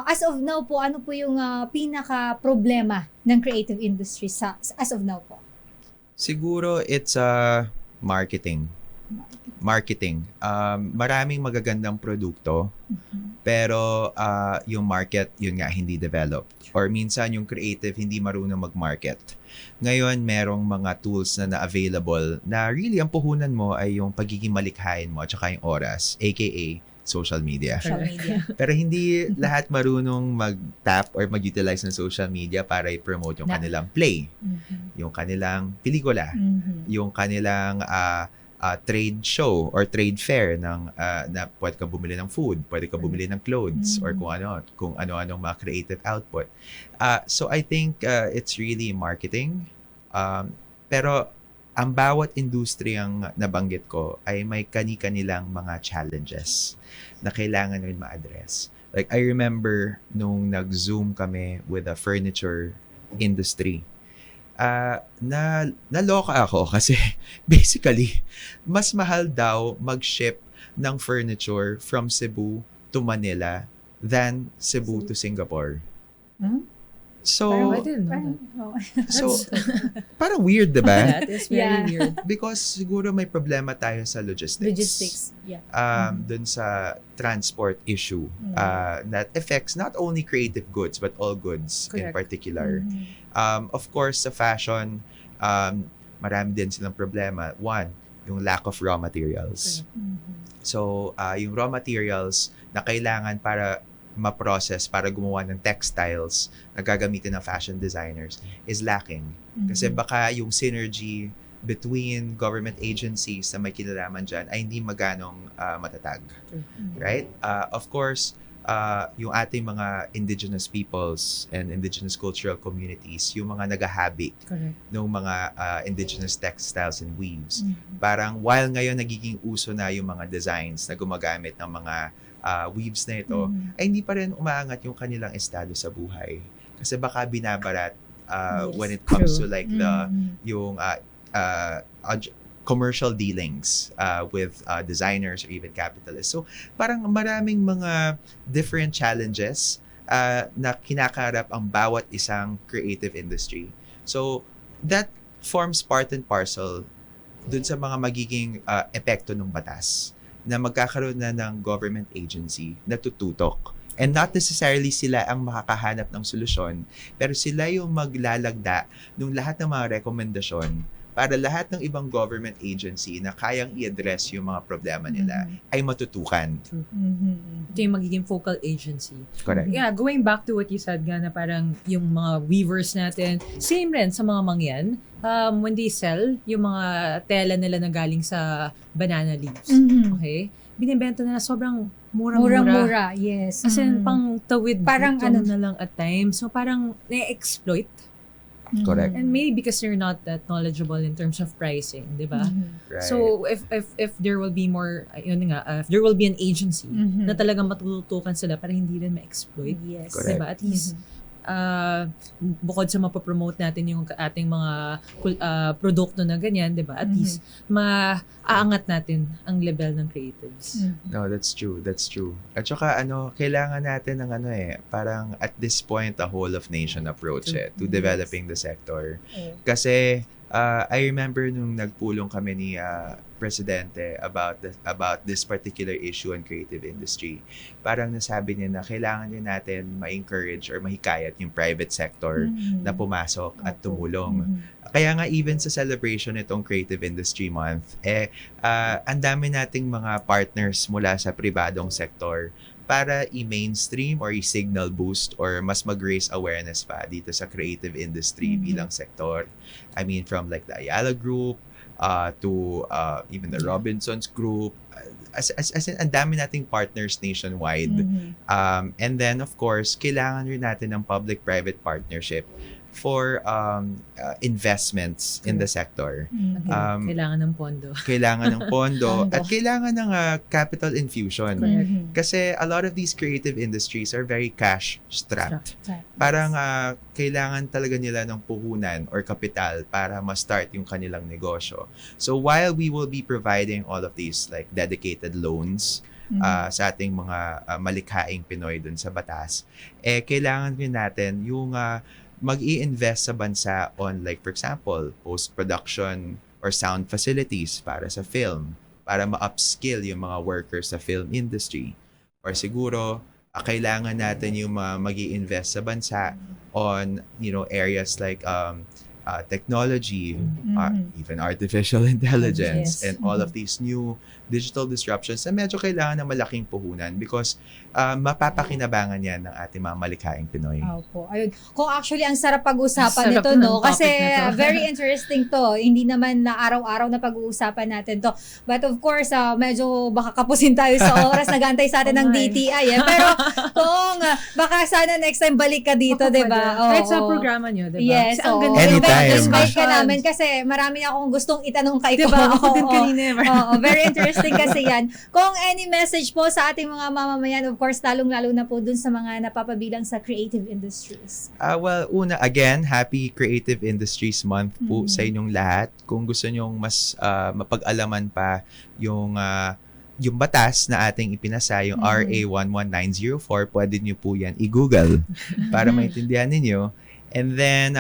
S2: as of now po, ano po yung pinaka-problema ng creative industry as of now po?
S6: Siguro it's marketing. Maraming magagandang produkto, pero yung market, yun nga, hindi developed. Or minsan yung creative hindi marunong mag-market. Ngayon, merong mga tools na available na really ang puhunan mo ay yung pagiging malikhain mo at saka yung oras, aka social media.
S2: Social media.
S6: Pero hindi lahat marunong mag-tap or mag-utilize ng social media para i-promote yung kanilang play, yung kanilang pelikula, yung kanilang trade show or trade fair na pwede ka bumili ng food, pwede ka bumili ng clothes, or kung ano-anong mga creative output. So I think it's really marketing. Pero ang bawat industriyang nabanggit ko ay may kani-kanilang mga challenges na kailangan rin ma-address. Like I remember nung nag-Zoom kami with the furniture industry, naloka ako kasi basically mas mahal daw mag-ship ng furniture from Cebu to Manila than Cebu to Singapore. So,
S3: I didn't know that.
S6: so parang weird, diba?
S3: That is very weird.
S6: Because siguro may problema tayo sa logistics.
S2: Yeah.
S6: Dun sa transport issue that affects not only creative goods but all goods in
S3: Correct.
S6: particular. Of course, sa fashion, marami din silang problema. One, yung lack of raw materials. So, yung raw materials na kailangan para ma-process, para gumawa ng textiles na gagamitin ng fashion designers is lacking. Kasi baka yung synergy between government agencies na may kinalaman dyan ay hindi maganong matatag. Right? Of course, yung ating mga indigenous peoples and indigenous cultural communities, yung mga nagahabi
S3: Correct.
S6: ng mga indigenous textiles and weaves. Parang while ngayon nagiging uso na yung mga designs na gumagamit ng mga weaves na ito, ay hindi pa rin umaangat yung kanilang estado sa buhay. Kasi baka binabarat when it comes to like yung commercial dealings with designers or even capitalists. So parang maraming mga different challenges na kinakarap ang bawat isang creative industry. So that forms part and parcel dun sa mga magiging epekto ng batas na magkakaroon na ng government agency na tututok. And not necessarily sila ang makakahanap ng solusyon, pero sila yung maglalagda ng lahat ng mga rekomendasyon para lahat ng ibang government agency na kayang i-address yung mga problema nila ay matutukan.
S3: Ito yung magiging focal agency.
S6: Correct.
S3: Yeah, going back to what you said, na parang yung mga weavers natin, same rin sa mga mangyan. When they sell, yung mga tela nila na galing sa banana leaves. Okay? Binibenta nila sobrang murang-mura.
S2: Murang-mura, yes.
S3: Kasi pang tawid
S2: Parang
S3: gutom na lang at times. So parang na-exploit.
S6: Correct.
S3: And maybe because you're not that knowledgeable in terms of pricing, di ba?
S6: Right.
S3: So if there will be more, if there will be an agency na talagang matututukan sila para hindi rin ma-exploit,
S2: Yes.
S6: Correct.
S3: diba? At least bukod sa mapopromote natin yung ating mga produkto na ganyan, diba? At least maaangat natin ang level ng creatives.
S6: No, that's true. That's true. At saka kailangan natin ng parang at this point a whole of nation approach to developing the sector. Kasi I remember nung nagpulong kami ni Presidente about this particular issue in creative industry. Parang nasabi niya na kailangan din natin ma-encourage or mahikayat yung private sector na pumasok at tumulong. Kaya nga even sa celebration nitong Creative Industry Month, ang dami nating mga partners mula sa pribadong sektor para i-mainstream or i-signal boost or mas mag-raise awareness pa dito sa creative industry bilang sektor. I mean, from like the Ayala Group to even the Robinsons Group. As in, ang dami nating partners nationwide. And then, of course, kailangan rin natin ng public-private partnership for investments in the sector.
S3: Kailangan ng pondo.
S6: Kailangan ng pondo at kailangan ng capital infusion. Kasi a lot of these creative industries are very cash strapped. Parang kailangan talaga nila ng puhunan or kapital para ma-start yung kanilang negosyo. So while we will be providing all of these like dedicated loans sa ating mga malikhaing Pinoy dun sa batas, kailangan din natin yung mag-i-invest sa bansa on like for example, post-production or sound facilities para sa film, para ma-upskill yung mga workers sa film industry. Or siguro, kailangan natin yung mag-i-invest sa bansa on, areas like technology, even artificial intelligence, and all of these new digital disruptions na medyo kailangan ng malaking puhunan because mapapakinabangan yan ng ating mga malikhaing Pinoy.
S2: Opo. Ayun. Kung actually ang sarap pag-usapan
S3: Ang sarap
S2: nito,
S3: ng
S2: no?
S3: topic
S2: Kasi
S3: na to.
S2: very interesting to. Hindi naman na araw-araw na pag-uusapan natin to. But of course, medyo baka kapusin tayo sa oras. Nag-aantay sa atin ng DTI. Pero kung baka sana next time balik ka dito, di ba?
S3: Kahit sa programa nyo, di ba?
S2: Yes.
S3: Kasi ang
S2: oo.
S3: ganda ng
S6: Anytime.
S2: Invite ka
S3: discussions.
S2: namin kasi marami akong gustong itanong kay
S3: Di ba? Ako din
S2: Oo.
S3: kanina.
S2: Oo, very interesting kasi yan. Kung any message po sa ating mga mamamayan, of course, lalong-lalo na po dun sa mga napapabilang sa creative industries.
S6: Well, una, again, happy Creative Industries Month po sa inyong lahat. Kung gusto nyong mas mapag-alaman pa yung batas na ating ipinasa, yung RA 11904, pwede nyo po yan i-google para maintindihan ninyo. And then,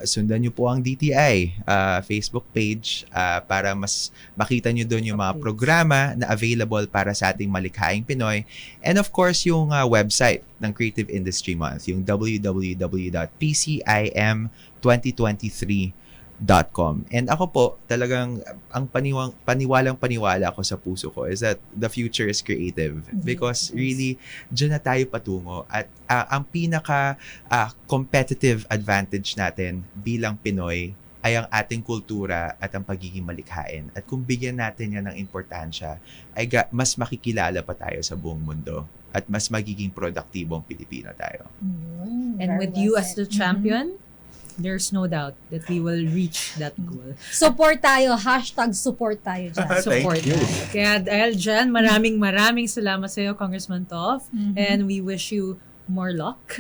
S6: sundan nyo po ang DTI Facebook page para mas makita nyo doon yung mga programa na available para sa ating malikhaing Pinoy. And of course, yung website ng Creative Industry Month, yung www.pcim2023.com. And ako po, talagang ang paniwalang-paniwala ko sa puso ko is that the future is creative. Because really, dyan na tayo patungo. At ang pinaka-competitive advantage natin bilang Pinoy ay ang ating kultura at ang pagiging malikhain. At kung bigyan natin yan ng importansya, ay mas makikilala pa tayo sa buong mundo at mas magiging produktibong Pilipino tayo.
S3: And with you as the champion, there's no doubt that we will reach that goal.
S2: Support tayo. #support tayo dyan.
S3: Support. Kaya dahil dyan, maraming salamat sa iyo, Congressman Tov. And we wish you more luck.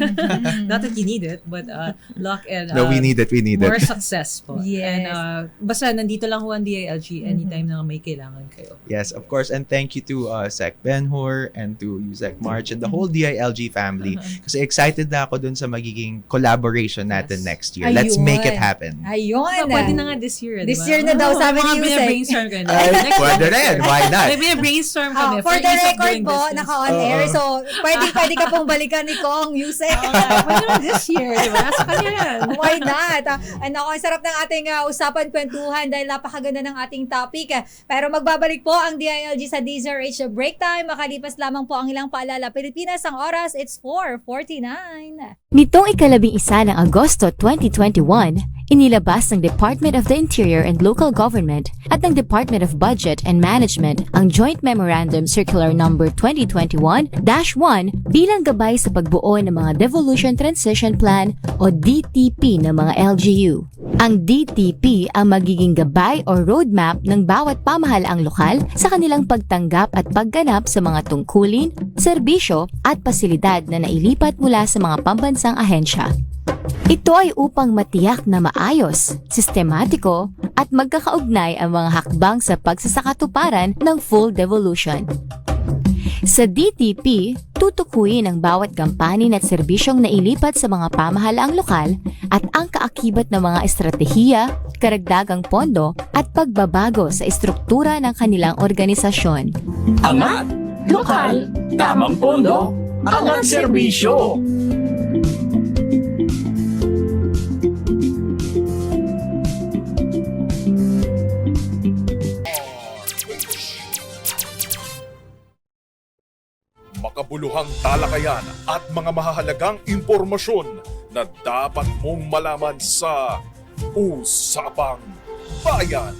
S3: Not that you need it, but luck and
S6: No, we need it.
S3: more success po.
S2: Yes.
S3: And basta nandito lang ho ang DILG anytime na may kailangan kayo.
S6: Yes, of course. And thank you to Sec Benhur and to Sec March and the whole DILG family. Kasi excited na ako dun sa magiging collaboration natin next year. Let's make it happen.
S2: Ayun.
S3: Pwede na nga this year, di
S2: This
S3: ba?
S2: year na daw, sabi ni Yusek.
S3: Brainstorm ka na.
S6: Ay, pwede rin. Why not?
S3: May brainstorm kami.
S2: For the
S3: ease of
S2: record
S3: doing
S2: po,
S3: business.
S2: naka-on air. So, pwede ka pong balikan ni Kong, Yusek.
S3: Pwede naman this year, di ba? Sa kanya yan.
S2: Why not? Ang sarap ng ating usapan, kwentuhan dahil napakaganda ng ating topic. Pero magbabalik po ang DILG sa DZRH Break Time. Makalipas lamang po ang ilang paalala. Pilipinas, ang oras, it's 4:49.
S7: Nitong ika-11 ng Agosto 2021, inilabas ng Department of the Interior and Local Government at ng Department of Budget and Management ang Joint Memorandum Circular No. 2021-1 bilang gabay sa pagbuo ng mga Devolution Transition Plan o DTP ng mga LGU. Ang DTP ang magiging gabay o roadmap ng bawat pamahalaang lokal sa kanilang pagtanggap at pagganap sa mga tungkulin, serbisyo at pasilidad na nailipat mula sa mga pambansang ahensya. Ito ay upang matiyak na maayos, sistematiko at magkakaugnay ang mga hakbang sa pagsasakatuparan ng full devolution. Sa DTP, tutukuyin ang bawat gampanin at serbisyong nailipat sa mga pamahalaang lokal at ang kaakibat ng mga estratehiya, karagdagang pondo at pagbabago sa estruktura ng kanilang organisasyon.
S8: Angat, lokal, tamang pondo, angat serbisyo.
S1: Makabuluhang talakayan at mga mahahalagang impormasyon na dapat mong malaman sa Usapang Bayan.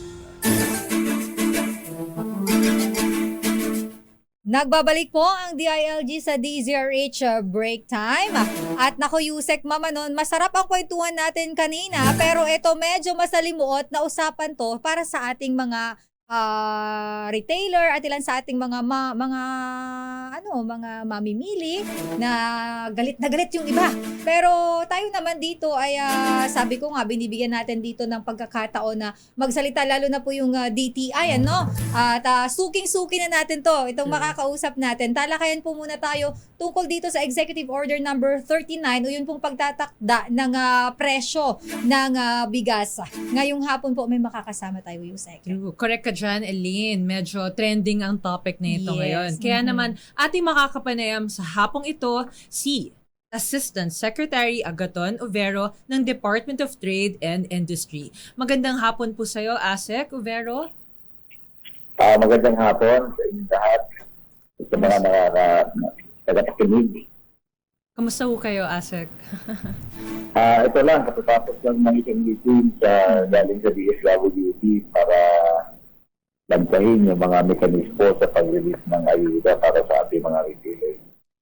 S2: Nagbabalik po ang DILG sa DZRH break time. At nako Yusek Mama nun, masarap ang kwentuhan natin kanina pero ito medyo masalimuot na usapan to para sa ating mga retailer at ilan sa ating mga mga mamimili na galit yung iba. Pero tayo naman dito ay sabi ko nga binibigyan natin dito ng pagkakataon na magsalita lalo na po yung DTI ano. At suking-suki na natin to itong makakausap natin. Talakayan po muna tayo tungkol dito sa Executive Order number 39 o yun pong pagtatakda ng presyo ng bigas. Ngayong hapon po may makakasama tayo Yusek.
S3: Correct ka dyan, Eileen. Medyo trending ang topic na ito
S2: Yes.
S3: ngayon. Kaya naman, ating makakapanayam sa hapong ito, si Assistant Secretary Agaton Overo ng Department of Trade and Industry. Magandang hapon po sa iyo, Asek Overo.
S9: Magandang hapon sa inyong lahat. Sa mga tagapakinig.
S3: Kamusta po kayo, Asek?
S9: Ito lang, katatapos lang ng isang meeting galing sa DSWD para lantahin yung mga mekanismo sa pag-release ng ayuda para sa ating mga retailers.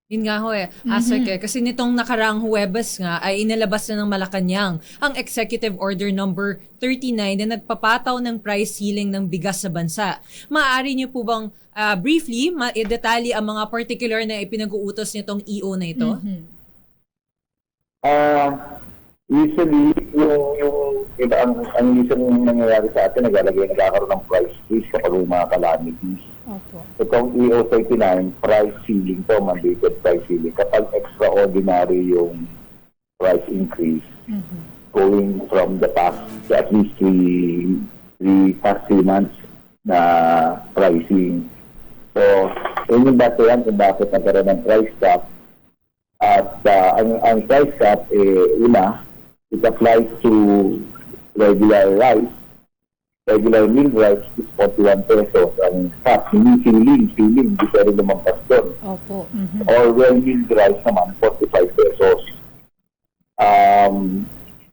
S3: Yun nga ho Asek kasi nitong nakarang Huwebes nga ay inilabas na ng Malacanang ang Executive Order number 39 na nagpapataw ng price ceiling ng bigas sa bansa. Maaari niyo po bang briefly i-detalye ang mga particular na ipinag-uutos nitong EO na ito?
S9: Usually, yung iba, ang usually nangyayari sa atin, nagkakaroon ng price freeze kapag may mga calamities.
S2: Opo.
S9: Itong EO 39, price ceiling to, mandated price ceiling. Kapag extraordinary yung price increase, going from the past, at least past 3 months na pricing. So, yun yung batayan kung bakit nagkaroon ng price cap. At ang price cap, una, it applies to regular rice. Regular meal rice is 41 pesos. Ang cap, hindi ceiling, hindi pwede lumampas doon.
S2: Opo.
S9: Or well-milled rice naman, 45 pesos.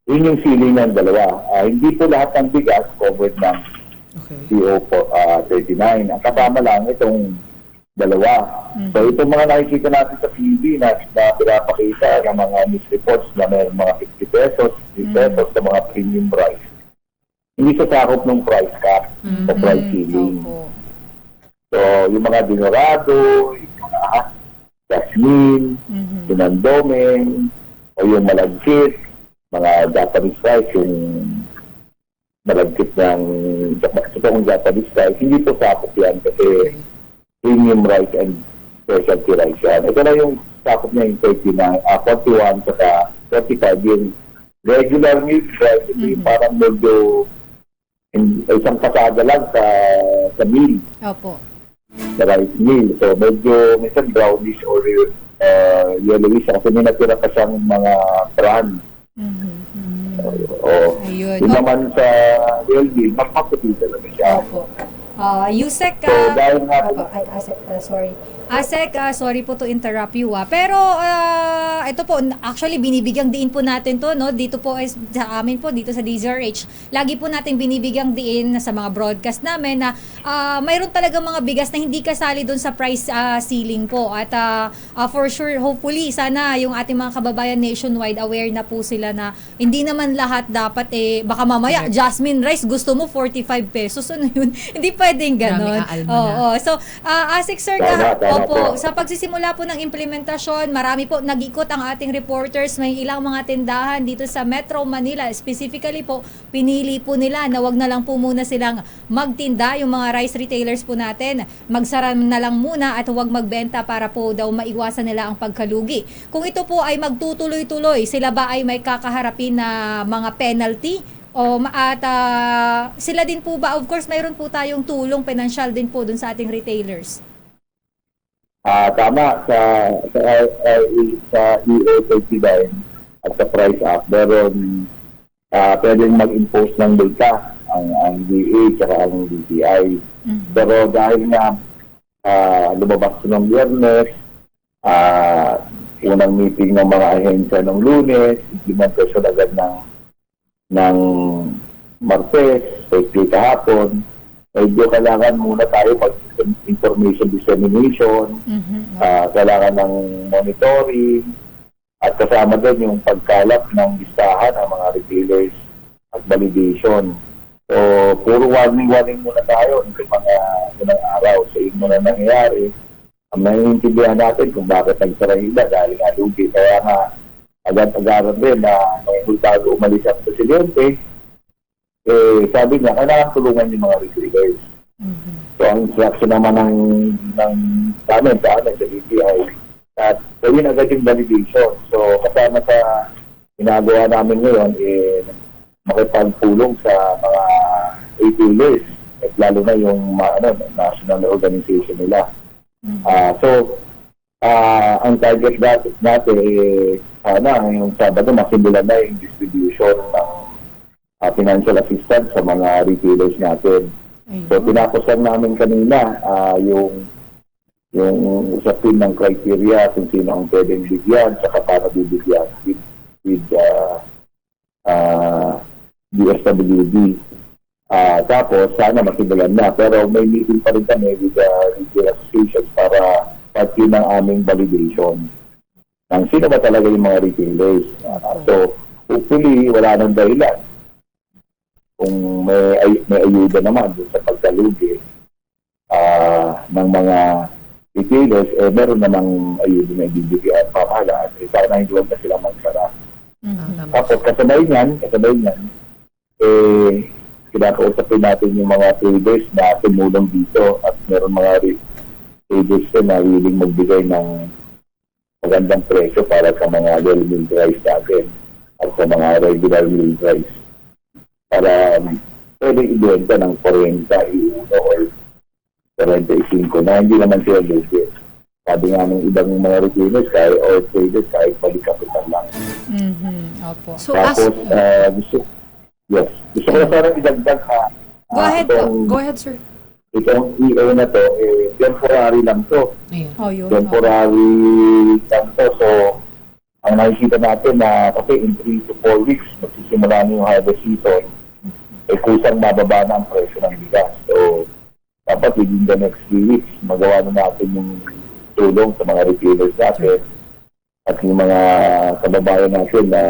S9: Yun yung ceiling ng dalawa. Hindi po lahat ng bigas covered ng CO 39. Ang kasama lang itong dalawa. So itong mga nakikita natin sa TV na pinapakita ng mga news reports na may mga 50 pesos, 50 pesos sa mga premium rice. Hindi sa sakop ng price cap o price ceiling.
S2: Opo.
S9: So yung mga dinorado, yung mga jasmine, sinandomen, o yung malagkit, mga Japanese rice, yung malagkit ng Japanese rice, hindi po sakop yan kasi premium rice and specialty rice yan. Ito na yung sakop niya yung 41 saka 45 yung regular milk rice. Yung parang medyo isang pasada lang sa meal.
S2: Opo.
S9: Sa rice meal. So medyo minsan brownish or yellowish kasi may natira pa siyang mga bran.
S2: Ayun.
S9: Yun naman sa well meal, mas maputi talaga siya.
S2: Opo. Yusek,
S9: So dahil nga
S2: Asek, sorry po to interrupt you pero ito po actually binibigyang diin po natin to no dito po sa amin po dito sa DZRH. Lagi po natin binibigyang diin sa mga broadcast namin na mayroon talaga mga bigas na hindi kasali doon sa price ceiling po at for sure hopefully sana yung ating mga kababayan nationwide aware na po sila na hindi naman lahat dapat baka mamaya jasmine rice gusto mo 45 pesos ano yun hindi pwedeng ganon. So Asik sir Opo, sa pagsisimula po ng implementasyon, marami po nag-ikot ang ating reporters, may ilang mga tindahan dito sa Metro Manila. Specifically po, pinili po nila na wag na lang po muna silang magtinda, yung mga rice retailers po natin. Magsara na lang muna at wag magbenta para po daw maiwasan nila ang pagkalugi. Kung ito po ay magtutuloy-tuloy, sila ba ay may kakaharapin na mga penalty? Sila din po ba, of course, mayroon po tayong tulong financial din po dun sa ating retailers.
S9: Tama sa EO 39 at sa price up meron pwedeng mag-impose ng multa ang DA at ang DTI. Pero dahil nga lumabas ng Biyernes, unang meeting ng mga ahensya ng Lunes, implementation agad ng Martes, Thursday kahapon. medyo kailangan muna tayo information dissemination, kailangan ng monitoring, at kasama din yung pagkalap ng listahan ng mga retailers at validation. So, puro warning muna tayo ng mga unang araw. So, yun muna nangyayari. Ang naiintindihan natin kung bakit nagsara ila dahil nga lugi. Kaya nga, agad-agaran din na may bago umalis ang presidente, sabi niya, kailangan tulungan yung mga retailers. So, ang instruction naman ng sa amin sa DTI, at gawin agad yung validation. So, kasama sa ginagawa namin ngayon, makipagpulong sa mga retailers, at lalo na yung national organization nila. Ang target natin, sana yung Sabado, masimulan na yung distribution ng financial assistance sa mga retailers natin. So, tinapos lang namin kanina yung usapin ng criteria kung sino ang pwedeng bigyan saka paano bibigyan with DSWD. Tapos, sana masimulan na. Pero may meeting pa rin kami with the retail associations para part yun ng aming validation ng sino ba talaga yung mga retailers. So, hopefully, wala nang dahilan. Kung may ayuda naman dun sa pagkalugi ng mga retailers, meron namang ayuda na ibibigay at pamahalaan. Sana hindi wag na sila magsara. Tapos kasabay niyan, kinakausapin natin yung mga traders na tumulong dito at meron mga traders na willing magbigay ng magandang presyo para sa mga well-milled rice natin at sa mga regular milled rice. Para pwede ibenta ng 40, or 45 na hindi naman sila legit. Sabi nga ng ibang mga retailers or traders kahit palikapitan lang.
S2: Opo.
S3: So,
S9: Tapos, gusto ko na parang idagdag
S2: Go ahead po.
S3: Go ahead, sir.
S9: Itong EA na to, temporary lang to.
S3: Ayun.
S2: Yun.
S9: Temporary lang to. So, ang nakikita natin na kasi in 3 to 4 weeks, magsisimula na yung harvest season, kusang mababa na ang presyo ng bigas. So, dapat within the next 3 weeks, magawa na natin yung tulong sa mga retailers natin at yung mga kababayan natin na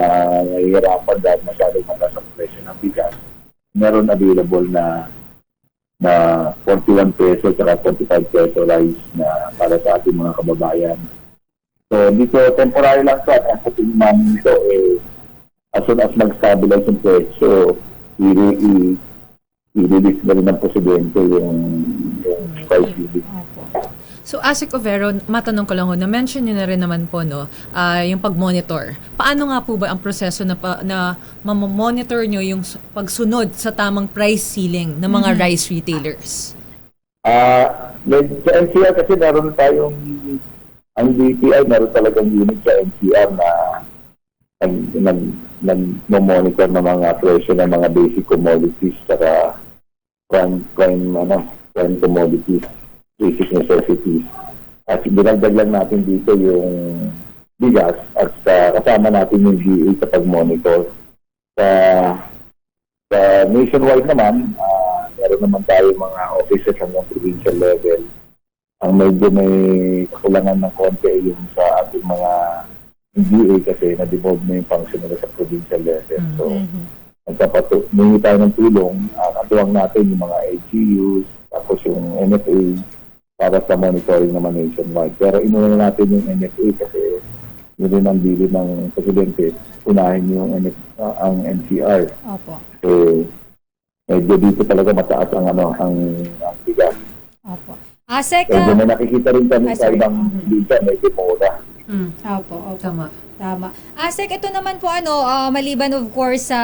S9: nahihirapan dahil masyadong mataas ang presyo ng bigas. Meron available na 41 peso at 45 peso rice na para sa ating mga kababayan. So, dito temporary lang ito at ang puting namin ito as soon as mag-stabilize yung presyo, i-release na rin ng presidente yung price release.
S3: So, Asik Overo, matanong ko lang ho, na-mention nyo na rin naman po, yung pag-monitor. Paano nga po ba ang proseso na mamonitor nyo yung pagsunod sa tamang price ceiling ng mga rice retailers?
S9: Sa NCR kasi meron tayong, ang DTI, meron talagang unit sa NCR na nag-monitor ng mga presyo ng mga basic commodities saka prime commodities, basic necessities. At dinagdag lang natin dito yung bigas at kasama natin yung GA sa pag-monitor. Sa nationwide naman, meron naman tayo mga offices hanggang provincial level. Ang medyo may kakulangan ng konti yung sa ating mga GA kasi na-devolve na yung function nila sa provincial level. So, nagpapatuloy tayo ng tulong, katuwang natin yung mga LGUs, tapos yung NFA para sa monitoring naman nationwide. Pero inuna natin yung NFA kasi yun rin ang bili ng presidente, unahin yung ang NCR.
S2: Opo.
S9: So, medyo dito talaga mataas ang bigas.
S2: Opo. Asek,
S9: Medyo may nakikita rin kami sa ibang bigas, medyo mura.
S2: Opo.
S3: Tama.
S2: Asek, ito naman po maliban of course sa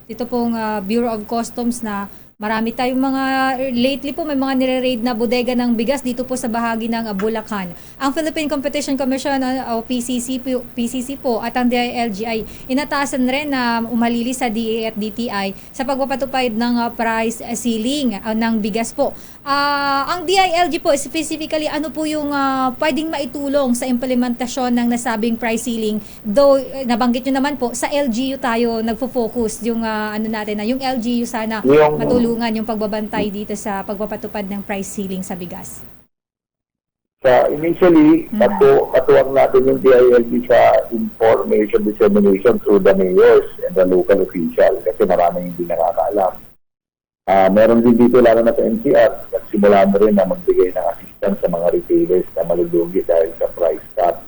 S2: ito pong Bureau of Customs na marami tayong lately po may mga nire-raid na bodega ng bigas dito po sa bahagi ng Bulacan. Ang Philippine Competition Commission o PCC po at ang DILG inatasan rin na umalili sa DA at DTI sa pagpapatupad ng price ceiling ng bigas po. Ang DILG po specifically ano po yung pwedeng maitulong sa implementasyon ng nasabing price ceiling, though nabanggit nyo naman po sa LGU tayo nagfo-focus yung yung LGU sana matulungan tutulungan yung pagbabantay dito sa pagpapatupad ng price ceiling sa bigas?
S9: Initially, katuwang natin yung DILG sa information dissemination through the mayors and the local official kasi maraming hindi nakakaalam. Meron din dito lalo na sa NCR, nagsimula na rin na magbigay ng assistance sa mga retailers na malulugi dahil sa price cap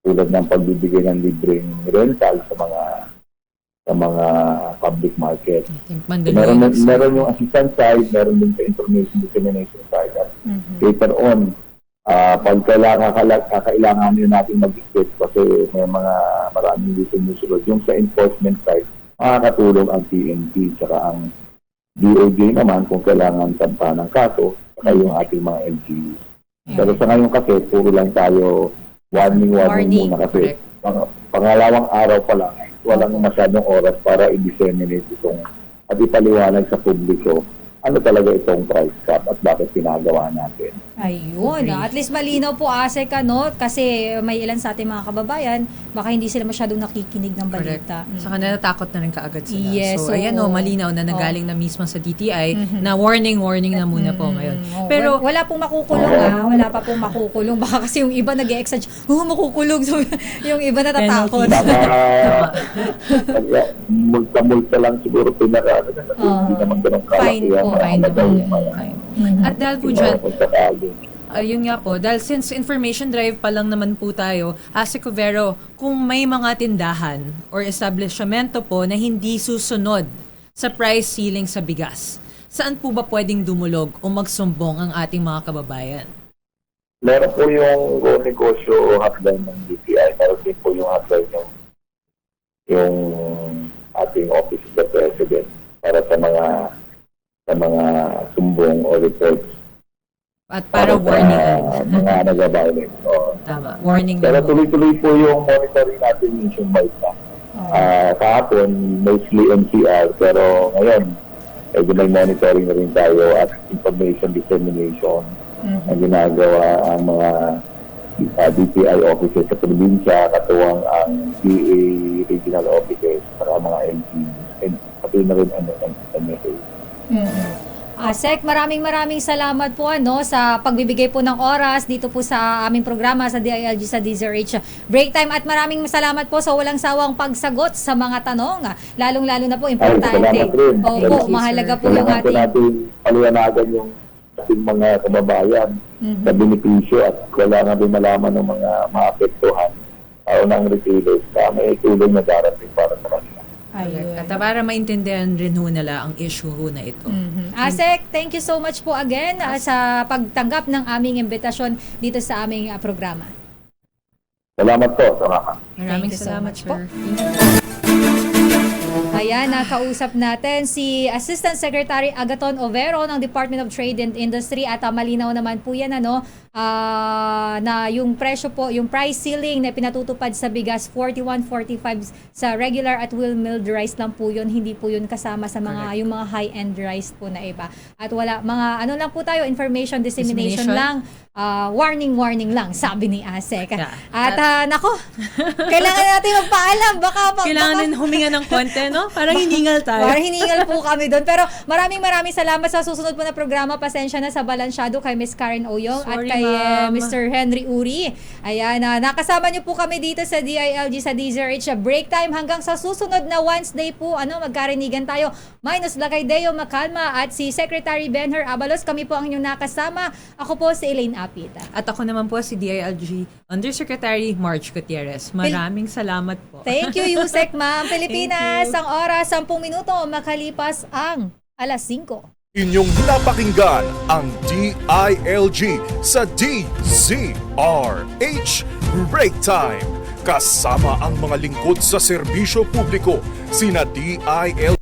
S9: tulad ng pagbibigay ng libreng rental sa mga public market. Meron yung assistance side, meron din sa information dissemination side. At later on, pag kakailangan nyo natin mag-equip kasi may maraming dito musulod. Yung sa enforcement side, makakatulong ang PNP tsaka ang DOJ naman kung kailangan sampahan ng kaso saka yung ating mga LGUs. Pero sa ngayon kasi, puro lang tayo warning muna kasi pangalawang araw pa lang, walang masyadong oras para i-disseminate itong at ipaliwanag sa publiko ano talaga itong price cap at bakit pinagawa natin.
S2: Ayun, at least malinaw po, ASEC, no? Kasi may ilan sa ating mga kababayan, baka hindi sila masyadong nakikinig ng balita.
S3: Saka natatakot na rin kaagad sila.
S2: Yes,
S3: so, ayan malinaw na nagaling na mismo sa DTI na warning na muna po ngayon. Pero
S2: wala pong makukulong, wala pa pong makukulong. Baka kasi yung iba nag-e-exage, makukulong. So, yung iba natatakot.
S9: Multa lang siguro pinaka hindi naman ganun
S2: Fine po.
S3: Fine. At dahil po dyan, yun nga po, dahil since information drive pa lang naman po tayo, ASEC Covero, kung may mga tindahan or establishmento po na hindi susunod sa price ceiling sa bigas, saan po ba pwedeng dumulog o magsumbong ang ating mga kababayan?
S9: Meron po yung Go Negosyo hotline ng DTI. Meron din po yung hotline yung ating Office of the President para sa mga sumbong o reports.
S3: At para warning.
S9: Mga nag-violence.
S3: Tama, warning.
S9: Pero tuloy-tuloy po yung monitoring natin nationwide na. Kahapon, mostly NCR, pero ngayon, may monitoring na rin tayo at information dissemination na ginagawa ang mga DTI officers sa probinsya, katuwang ang DA regional officers, para mga LG, and pati na rin ang MSA.
S2: ASEC, maraming salamat po sa pagbibigay po ng oras dito po sa aming programa sa DILG sa DZRH Break Time, at maraming salamat po sa walang sawang pagsagot sa mga tanong, lalong-lalo na po importante. Opo, mahalaga po yung ating
S9: paliwanagan yung ating mga kababayan sa benepisyo at kailangan din malaman ng mga maapektuhan o ng retailers na may tulong na darating para sa kanila.
S3: At para maintindihan rin ho nila ang issue ho na ito.
S2: ASEC, thank you so much po again sa pagtanggap ng aming imbitasyon dito sa aming programa.
S9: Salamat po.
S3: Maraming salamat po.
S2: Ayan, nakausap natin si Assistant Secretary Agaton Overo ng Department of Trade and Industry, at malinaw naman po yan na yung presyo po, yung price ceiling na pinatutupad sa bigas 41-45 sa regular at wheel milled rice lang po yun, hindi po yun kasama sa mga yung mga high-end rice po na iba. At wala mga lang po tayo, information dissemination lang. Warning lang, sabi ni ASEC. At nako, kailangan natin magpaalam.
S3: Kailangan din huminga ng konti, no? Parang hiningal tayo.
S2: Parang hiningal po kami doon. Pero maraming salamat sa susunod po na programa. Pasensya na sa balansyado kay Miss Karen Oyong at kay Mr. Henry Uri. Ayan, nakasama niyo po kami dito sa DILG sa DZRH Break Time. Hanggang sa susunod na Wednesday po, magkarinigan tayo. Minus Lakay Deo Macalma at si Secretary Benher Abalos. Kami po ang inyong nakasama. Ako po si Elaine Apita.
S3: At ako naman po si DILG Undersecretary Marge Gutierrez. Maraming salamat po.
S2: Thank you, Yusek, ma'am. Pilipinas, ang oras 10 minuto makalipas ang alas 5.
S1: Inyong napakinggan ang DILG sa DZRH Break Time. Kasama ang mga lingkod sa serbisyo publiko, sina DILG